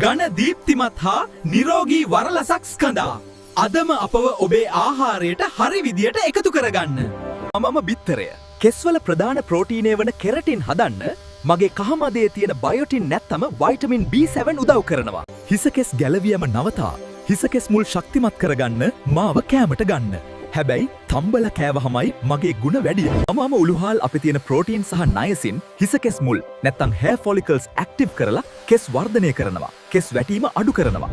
ඝන දීප්තිමත් හා නිරෝගී වරලසක් ස්කඳා. අදම අපව ඔබේ ආහාරයට හරි විදියට එකතු කරගන්න. මම බිත්තරය. කෙස්වල ප්‍රධාන ප්‍රෝටීනය වන කෙරටින් හදන්න මගේ කහමදේ තියෙන බයොටින් නැත්තම වයිටමින් B7 උදව් කරනවා. හිසකෙස් ගැලවියම නවතා හිසකෙස් මුල් ශක්තිමත් කරගන්න මාව කෑමට ගන්න. හැබැයි තම්බල කෑවහමයි මගේ ගුණ වැඩිය. මම උළුහාල් අපේ තියෙන ප්‍රෝටීන් සහ නයසින් හිසකෙස් මුල් නැත්තම් hair follicles active කරලා කෙස් වර්ධනය කරනවා. කෙස් වැටීම අඩු කරනවා.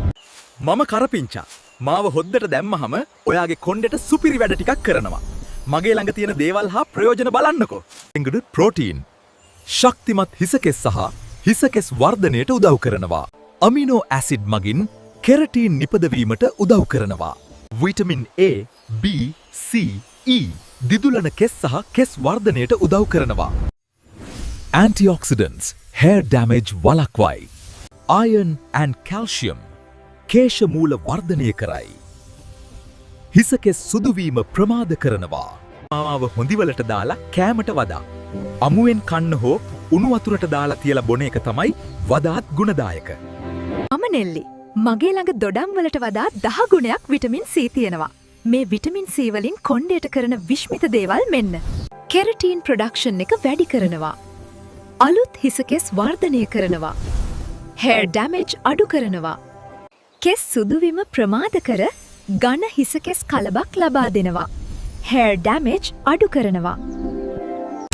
මම කරපිංචා. මාව හොද්දට දැම්මහම ඔයාගේ කොණ්ඩෙට සුපිරි වැඩ ටිකක් කරනවා. මගේ ළඟ තියෙන දේවල් හා ප්‍රයෝජන බලන්නකෝ. එංගඩ ප්‍රෝටීන් ශක්තිමත් හිසකෙස් සහ හිසකෙස් වර්ධනයට උදව් කරනවා. අමිනෝ ඇසිඩ් මගින් කෙරටීන් නිපදවීමට උදව් කරනවා. Vitamin A, B, C, E දිදුලන කෙස් සහ කෙස් වර්ධනයට උදව් කරනවා. Antioxidants hair damage වළක්වයි. Iron and calcium කේශ මූල වර්ධනය කරයි. හිසකෙස් සුදුවීම ප්‍රමාද කරනවා. මාව හොඳිවලට දාලා කෑමට වදා. අමුවෙන් කන්න හෝ උණු වතුරට දාලා තියලා බොන එක තමයි වඩාත් ගුණදායක. මම නෙල්ලි. මගේ ළඟ දොඩම් වලට වඩා 10 ගුණයක් විටමින් C තියෙනවා. මේ විටමින් C වලින් කොණ්ඩයට කරන විශ්මිත දේවල් මෙන්න. කෙරටින් ප්‍රොඩක්ෂන් එක වැඩි කරනවා. අලුත් හිසකෙස් වර්ධනය කරනවා. hair damage අඩු කරනවා. කෙස් සුදුවීම ප්‍රමාද කර ඝන හිසකෙස් කලබක් ලබා දෙනවා. hair damage අඩු කරනවා.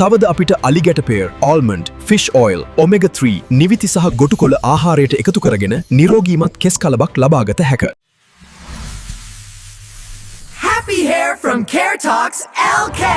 තවද අපිට අලිගැට පෙයර්, ආල්මන්ඩ්, ෆිෂ් ඔයිල්, ඔමෙගා 3 නිවිති සහ ගොටුකොළ ආහාරයට එකතු කරගෙන නිරෝගීමත් කෙස් කලබක් ලබාගත හැක. Happy hair from Care Talks LK.